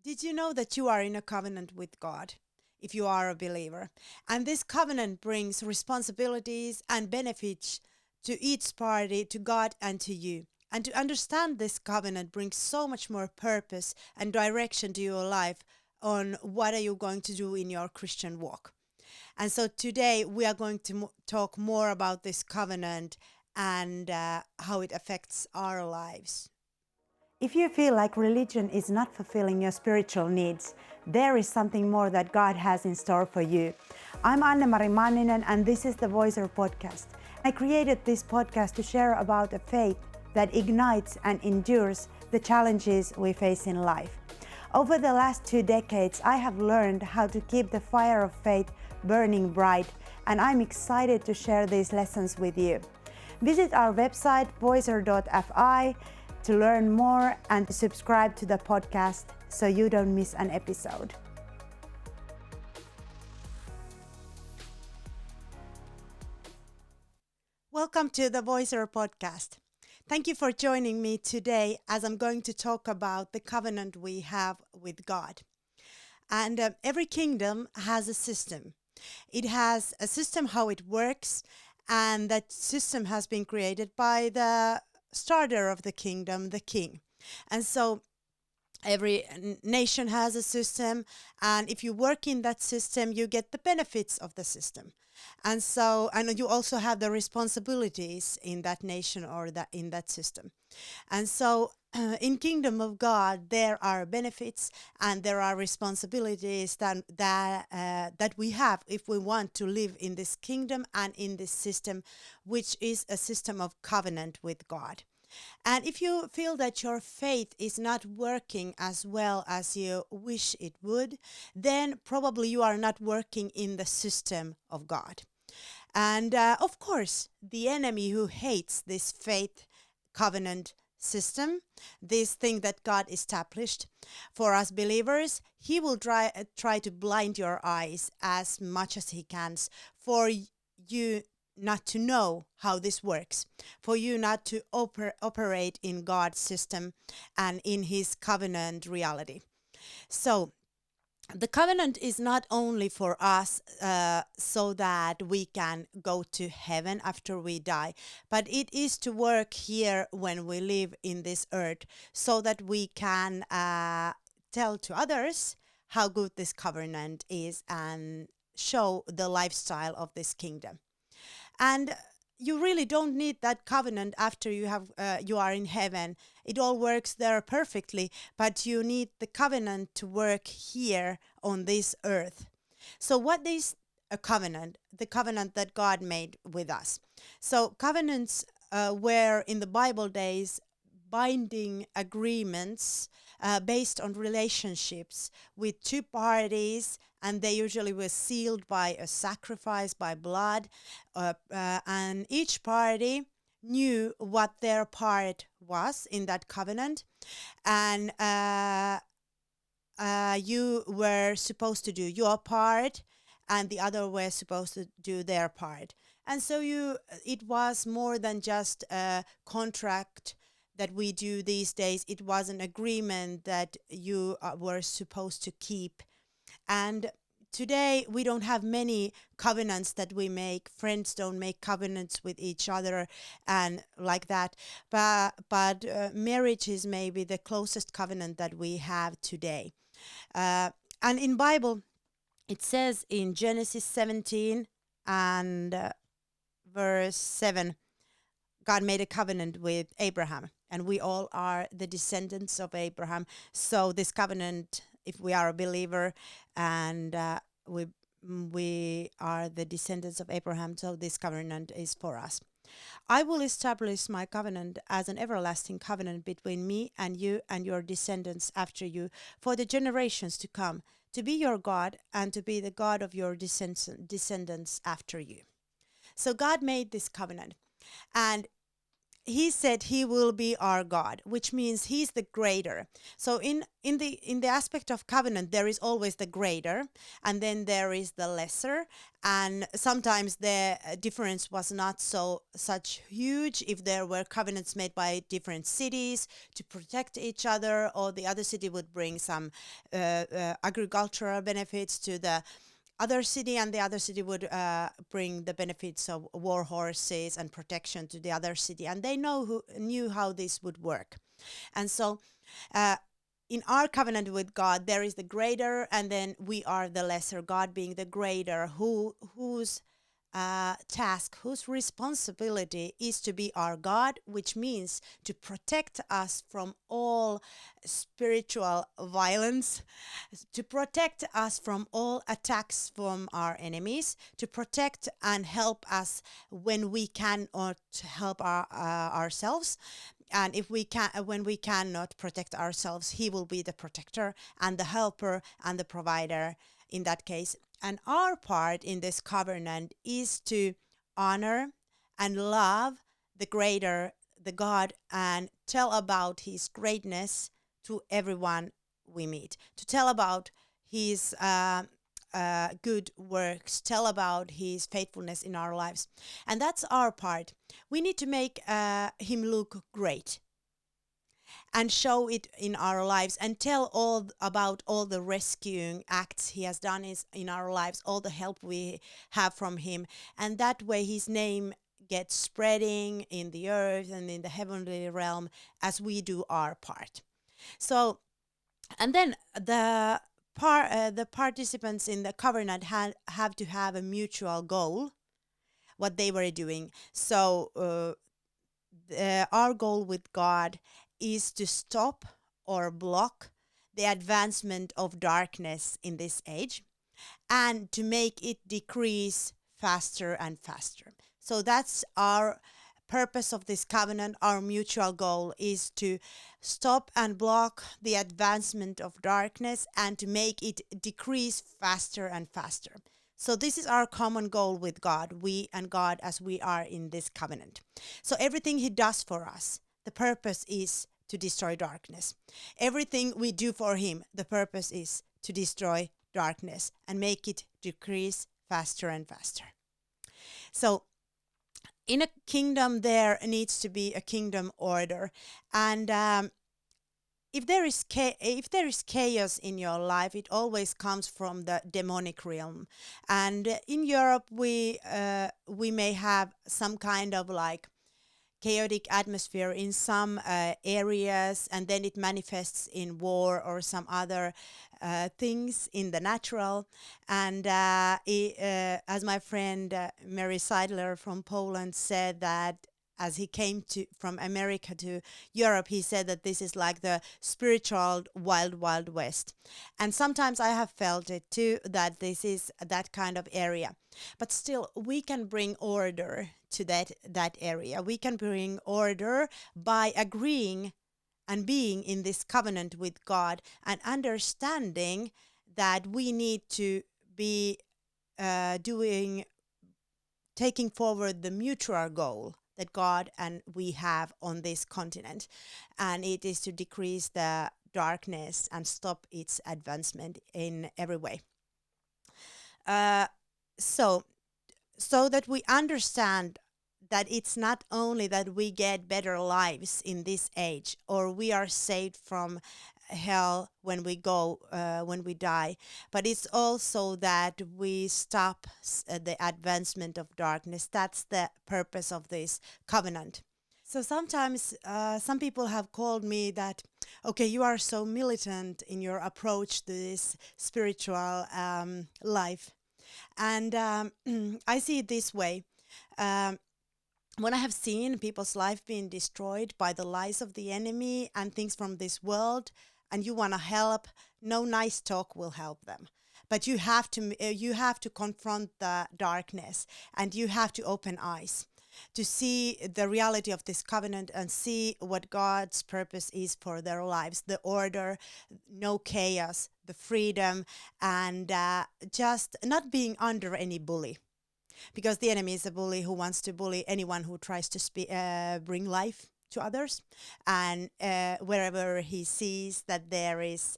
Did you know that you are in a covenant with God if you are a believer? And this covenant brings responsibilities and benefits to each party, to God and to you. And to understand this covenant brings so much more purpose and direction to your life on what are you going to do in your Christian walk. And so today we are going to talk more about this covenant and how it affects our lives. If you feel like religion is not fulfilling your spiritual needs, there is something more that God has in store for you. I'm Anne-Mari Manninen and this is the Voicer podcast. I created this podcast to share about a faith that ignites and endures the challenges we face in life. Over the last 2 decades, I have learned how to keep the fire of faith burning bright, and I'm excited to share these lessons with you. Visit our website, voicer.fi, to learn more and to subscribe to the podcast so you don't miss an episode. Welcome to the Voicer podcast. Thank you for joining me today as I'm going to talk about the covenant we have with God. And every kingdom has a system. It has a system how it works, and that system has been created by the starter of the kingdom, the king. And so every nation has a system, and if you work in that system, you get the benefits of the system. And you also have the responsibilities in that nation or that in that system. And so in kingdom of God, there are benefits and there are responsibilities that we have if we want to live in this kingdom and in this system, which is a system of covenant with God. And if you feel that your faith is not working as well as you wish it would, then probably you are not working in the system of God. And of course, the enemy who hates this faith covenant system, this thing that God established for us believers, he will try to blind your eyes as much as he can for you not to know how this works, for you not to operate in God's system and in his covenant reality. So the covenant is not only for us so that we can go to heaven after we die, but it is to work here when we live in this earth so that we can tell to others how good this covenant is and show the lifestyle of this kingdom. And you really don't need that covenant after you are in heaven. It all works there perfectly, but you need the covenant to work here on this earth. So what is a covenant? The covenant that God made with us. So covenants were in the Bible days binding agreements based on relationships with two parties, and they usually were sealed by a sacrifice, by blood, and each party knew what their part was in that covenant, and you were supposed to do your part, and the other were supposed to do their part. And so it was more than just a contract that we do these days. It was an agreement that you were supposed to keep. And today we don't have many covenants that we make. Friends don't make covenants with each other and like that. But marriage is maybe the closest covenant that we have today. And in Bible, it says in Genesis 17 and verse 7, God made a covenant with Abraham, and we all are the descendants of Abraham. So this covenant, if we are a believer and we are the descendants of Abraham, so this covenant is for us. I will establish my covenant as an everlasting covenant between me and you and your descendants after you for the generations to come, to be your God and to be the God of your descendants after you. So God made this covenant, and he said he will be our God, which means he's the greater. So in the aspect of covenant, there is always the greater, and then there is the lesser. And sometimes the difference was not so such huge if there were covenants made by different cities to protect each other, or the other city would bring some agricultural benefits to the other city, and the other city would bring the benefits of war horses and protection to the other city, and they knew how this would work. And so uh, in our covenant with God, there is the greater, and then we are the lesser, God being the greater, whose task, whose responsibility is to be our God, which means to protect us from all spiritual violence, to protect us from all attacks from our enemies, to protect and help us when we cannot help ourselves. And if we can, when we cannot protect ourselves, he will be the protector and the helper and the provider in that case. And our part in this covenant is to honor and love the greater, the God, and tell about his greatness to everyone we meet, to tell about his good works, tell about his faithfulness in our lives. And that's our part. We need to make him look great and show it in our lives, and tell all about all the rescuing acts he has done in our lives, all the help we have from him. And that way his name gets spreading in the earth and in the heavenly realm as we do our part. So, and then the participants in the covenant have to have a mutual goal, what they were doing. So our goal with God is to stop or block the advancement of darkness in this age, and to make it decrease faster and faster. So that's our purpose of this covenant. Our mutual goal is to stop and block the advancement of darkness and to make it decrease faster and faster. So this is our common goal with God, we and God as we are in this covenant. So everything he does for us, the purpose is to destroy darkness. Everything we do for him, the purpose is to destroy darkness and make it decrease faster and faster. So in a kingdom, there needs to be a kingdom order. And if there is chaos in your life, it always comes from the demonic realm. And in Europe, we may have some kind of like chaotic atmosphere in some areas, and then it manifests in war or some other things in the natural. And as my friend Mary Seidler from Poland said, that as he came from America to Europe, he said that this is like the spiritual wild, wild west. And sometimes I have felt it too, that this is that kind of area. But still, we can bring order to that area. We can bring order by agreeing and being in this covenant with God, and understanding that we need to be taking forward the mutual goal that God and we have on this continent, and it is to decrease the darkness and stop its advancement in every way. So that we understand that it's not only that we get better lives in this age, or we are saved from hell when we die, but it's also that we stop the advancement of darkness. That's the purpose of this covenant. So sometimes some people have called me that, okay, you are so militant in your approach to this spiritual life. And I see it this way. When I have seen people's life being destroyed by the lies of the enemy and things from this world, and you want to help, no nice talk will help them. But you have to confront the darkness, and you have to open eyes to see the reality of this covenant and see what God's purpose is for their lives, the order, no chaos, the freedom, and just not being under any bully. because the enemy is a bully who wants to bully anyone who tries to bring life to others. And wherever he sees that there is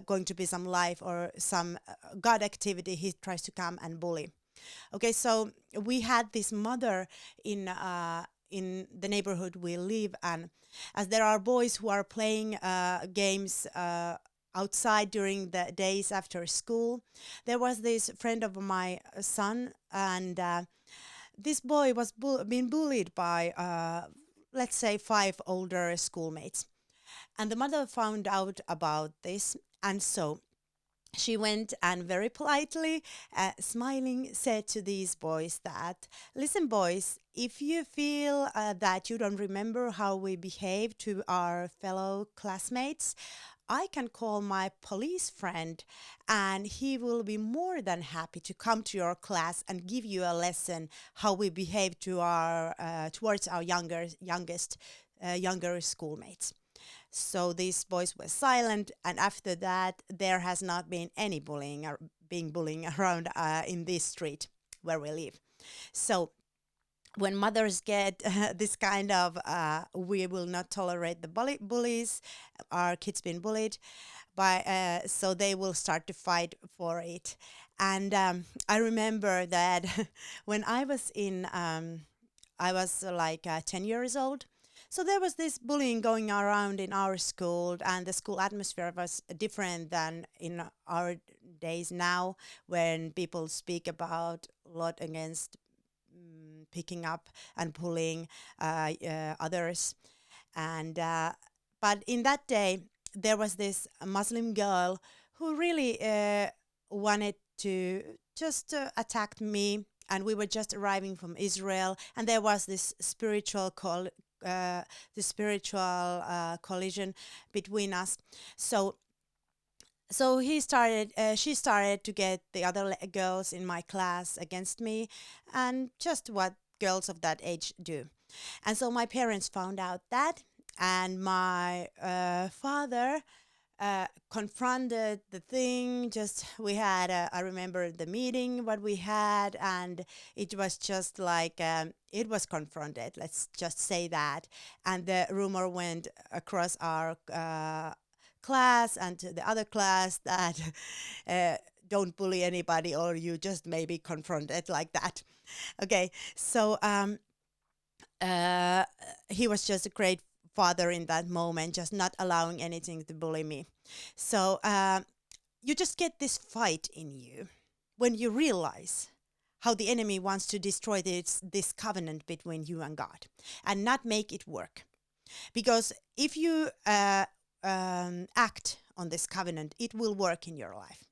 going to be some life or some God activity, he tries to come and bully. Okay, so we had this mother in the neighborhood we live, and as there are boys who are playing games outside during the days after school, there was this friend of my son, and this boy was being bullied by, let's say, 5 older schoolmates. And the mother found out about this, and so she went and very politely, smiling, said to these boys that, listen, boys, if you feel that you don't remember how we behave to our fellow classmates, I can call my police friend and he will be more than happy to come to your class and give you a lesson how we behave to our towards our younger schoolmates. So these boys were silent, and after that, there has not been any bullying or being bullying around in this street where we live. So when mothers get this kind of, we will not tolerate the bullies, our kids being bullied, by so they will start to fight for it. And I remember that when I was like 10 years old. So there was this bullying going around in our school, and the school atmosphere was different than in our days now, when people speak about a lot against picking up and pulling others. And but in that day, there was this Muslim girl who really wanted to just attack me, and we were just arriving from Israel, and there was this collision between us. So she started to get the other girls in my class against me, and just what girls of that age do. And so my parents found out that, and my father confronted the thing. Just we had, I remember the meeting what we had, and it was just like it was confronted. Let's just say that, and the rumor went across our class and to the other class that don't bully anybody, or you just maybe confronted like that. Okay, so uh, he was just a great father in that moment, just not allowing anything to bully me. So you just get this fight in you when you realize how the enemy wants to destroy this covenant between you and God and not make it work. Because if you act on this covenant, it will work in your life.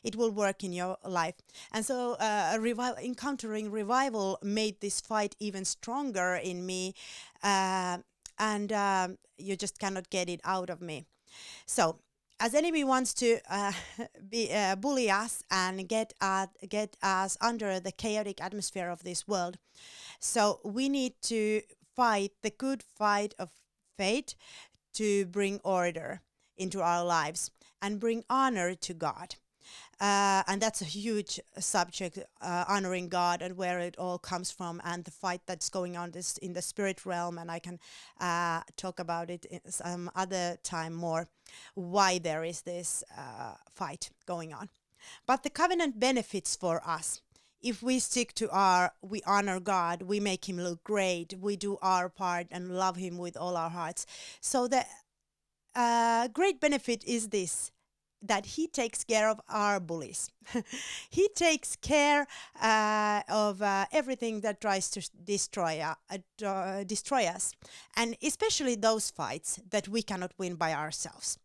It will work in your life. And so encountering revival made this fight even stronger in me, and you just cannot get it out of me. So as enemy wants to bully us and get us under the chaotic atmosphere of this world, so we need to fight the good fight of faith to bring order into our lives and bring honor to God. And that's a huge subject, honoring God and where it all comes from, and the fight that's going on this in the spirit realm. And I can talk about it in some other time more, why there is this fight going on. But the covenant benefits for us. If we stick to we honor God, we make Him look great, we do our part and love Him with all our hearts. So the great benefit is this, that He takes care of our bullies. He takes care of everything that tries to destroy us, and especially those fights that we cannot win by ourselves.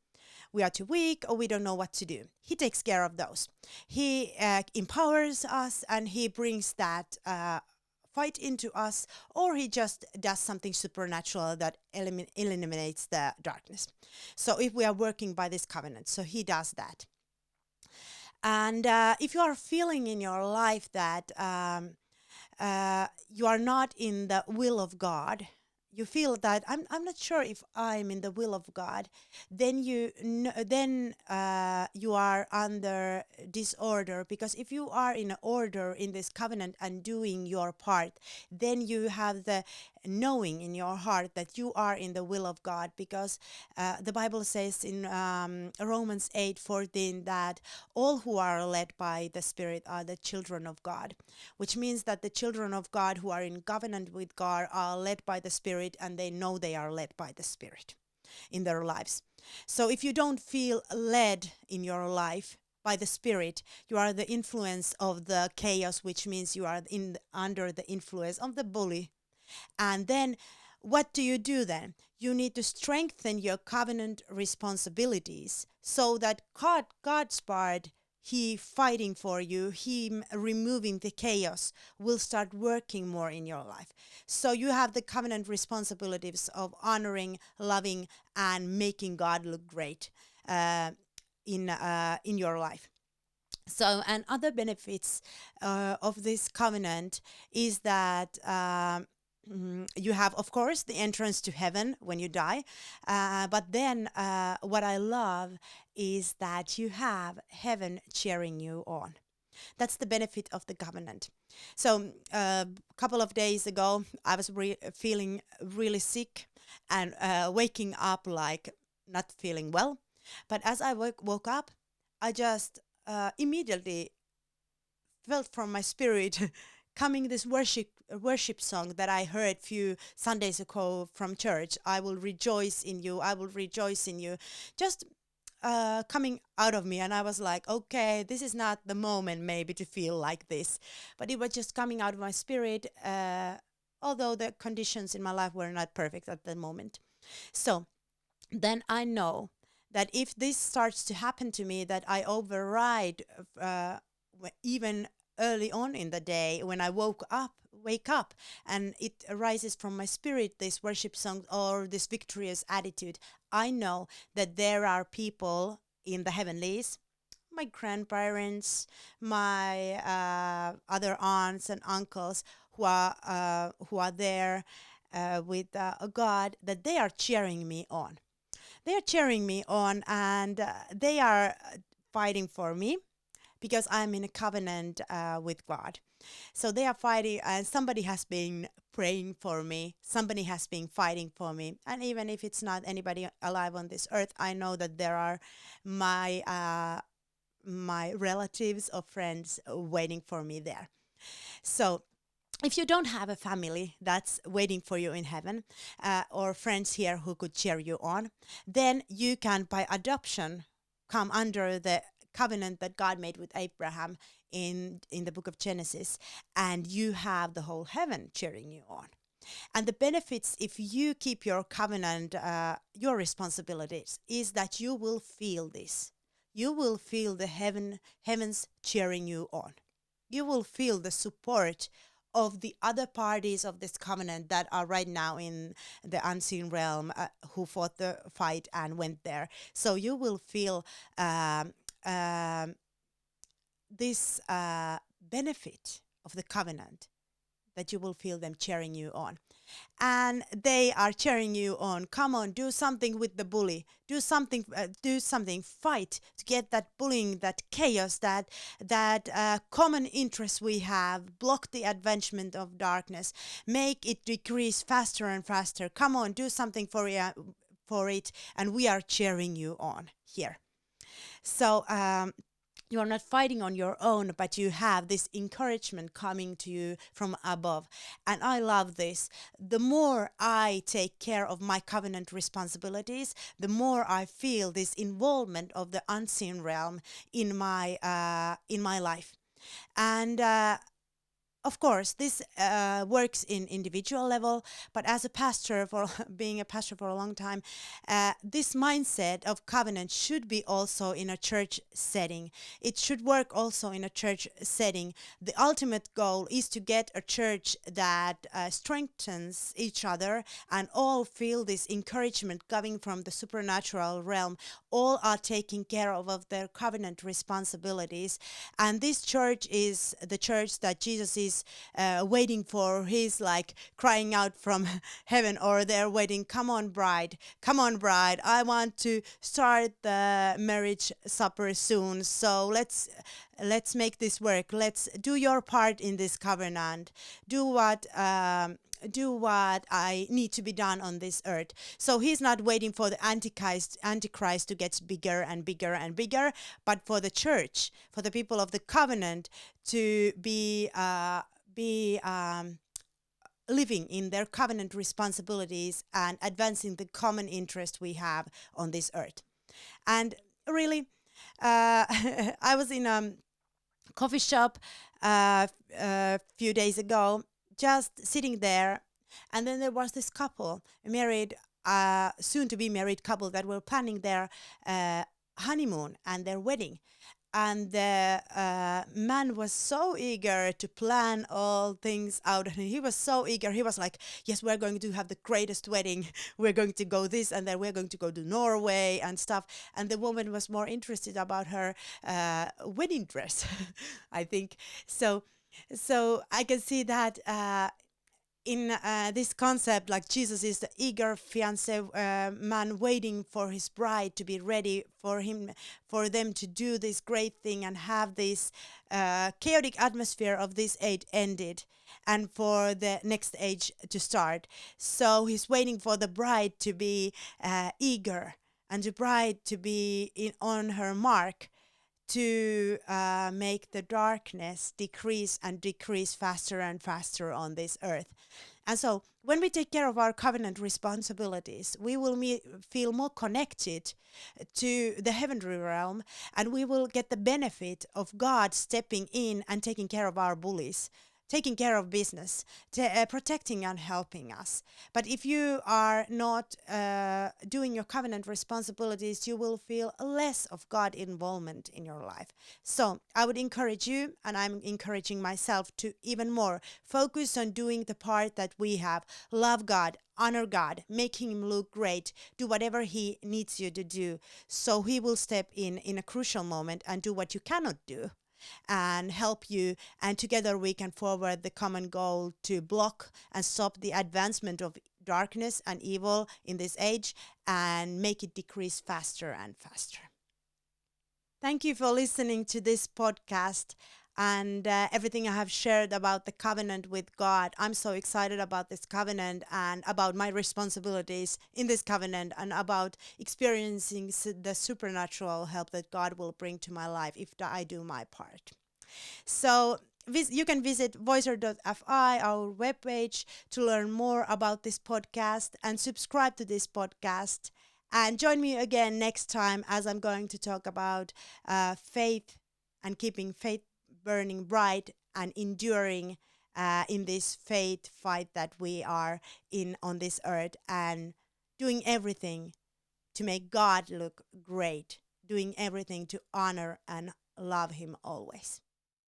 We are too weak, or we don't know what to do. He takes care of those. He empowers us, and He brings that fight into us, or He just does something supernatural that eliminates the darkness. So if we are working by this covenant, so He does that. And if you are feeling in your life that you are not in the will of God, you feel that I'm not sure if I'm in the will of God, then you are under disorder, because if you are in order in this covenant and doing your part, then you have the knowing in your heart that you are in the will of God, because the Bible says in Romans 8:14 that all who are led by the Spirit are the children of God, which means that the children of God who are in covenant with God are led by the Spirit, and they know they are led by the Spirit in their lives. So if you don't feel led in your life by the Spirit, you are the influence of the chaos, which means you are under the influence of the bully. And then what do you do then? You need to strengthen your covenant responsibilities so that God's part, He fighting for you, He removing the chaos, will start working more in your life. So you have the covenant responsibilities of honoring, loving, and making God look great uh, in your life. So, and other benefits of this covenant is that you have, of course, the entrance to heaven when you die. But then what I love is that you have heaven cheering you on. That's the benefit of the covenant. So a couple of days ago, I was feeling really sick and waking up like not feeling well. But as I woke up, I just immediately felt from my spirit coming this worship song that I heard few Sundays ago from church. I will rejoice in you. I will rejoice in you. Just coming out of me, and I was like, okay, this is not the moment maybe to feel like this, but it was just coming out of my spirit. Although the conditions in my life were not perfect at the moment, so then I know that if this starts to happen to me, that I override even early on in the day when I wake up, and it arises from my spirit, this worship song or this victorious attitude. I know that there are people in the heavenlies, my grandparents, my other aunts and uncles who are there with God, that they are cheering me on. They are cheering me on, and they are fighting for me because I'm in a covenant with God. So they are fighting, and somebody has been praying for me. Somebody has been fighting for me. And even if it's not anybody alive on this earth, I know that there are my relatives or friends waiting for me there. So if you don't have a family that's waiting for you in heaven, or friends here who could cheer you on, then you can, by adoption, come under the covenant that God made with Abraham in the book of Genesis, and you have the whole heaven cheering you on. And the benefits, if you keep your covenant, your responsibilities, is that you will feel this. You will feel the heavens cheering you on. You will feel the support of the other parties of this covenant that are right now in the unseen realm, who fought the fight and went there. So you will feel um, this benefit of the covenant, that you will feel them cheering you on. And they are cheering you on. Come on, do something with the bully. Do something. Fight to get that bullying, that chaos, that common interest we have. Block the advancement of darkness. Make it decrease faster and faster. Come on, do something for it, and we are cheering you on here. So you are not fighting on your own, but you have this encouragement coming to you from above. And I love this. The more I take care of my covenant responsibilities, the more I feel this involvement of the unseen realm in my life. And of course, this works in individual level, but as a pastor, for being a pastor for a long time, this mindset of covenant should be also in a church setting. It should work also in a church setting. The ultimate goal is to get a church that strengthens each other, and all feel this encouragement coming from the supernatural realm. All are taking care of their covenant responsibilities. And this church is the church that Jesus is is waiting for his, like, crying out from heaven, or they're waiting, come on bride, I want to start the marriage supper soon, so let's make this work. Let's do your part in this covenant. Do what I need to be done on this earth. So he's not waiting for the Antichrist to get bigger and bigger and bigger, but for the church, for the people of the covenant to be living in their covenant responsibilities and advancing the common interest we have on this earth. And really, I was in a coffee shop a few days ago, just sitting there, and then there was this couple, a married, soon to be married couple that were planning their honeymoon and their wedding. And the man was so eager to plan all things out, and he was so eager. He was like, yes, we're going to have the greatest wedding. We're going to go this, and then we're going to go to Norway and stuff. And the woman was more interested about her wedding dress, I think. So I can see that in this concept, like Jesus is the eager fiance man waiting for his bride to be ready for them to do this great thing and have this chaotic atmosphere of this age ended and for the next age to start. So he's waiting for the bride to be eager and the bride to be on her mark, to make the darkness decrease and decrease faster and faster on this earth. And so when we take care of our covenant responsibilities, we will feel more connected to the heavenly realm, and we will get the benefit of God stepping in and taking care of our bullies, taking care of business, protecting and helping us. But if you are not doing your covenant responsibilities, you will feel less of God involvement in your life. So I would encourage you, and I'm encouraging myself, to even more focus on doing the part that we have. Love God, honor God, make him look great, do whatever he needs you to do, so he will step in a crucial moment and do what you cannot do and help you, and together we can forward the common goal to block and stop the advancement of darkness and evil in this age and make it decrease faster and faster. Thank you for listening to this podcast and everything I have shared about the covenant with God. I'm so excited about this covenant and about my responsibilities in this covenant and about experiencing the supernatural help that God will bring to my life if I do my part. So you can visit voicer.fi, our webpage, to learn more about this podcast and subscribe to this podcast. And join me again next time as I'm going to talk about faith and keeping faith burning bright and enduring in this faith fight that we are in on this earth, and doing everything to make God look great, doing everything to honor and love him always.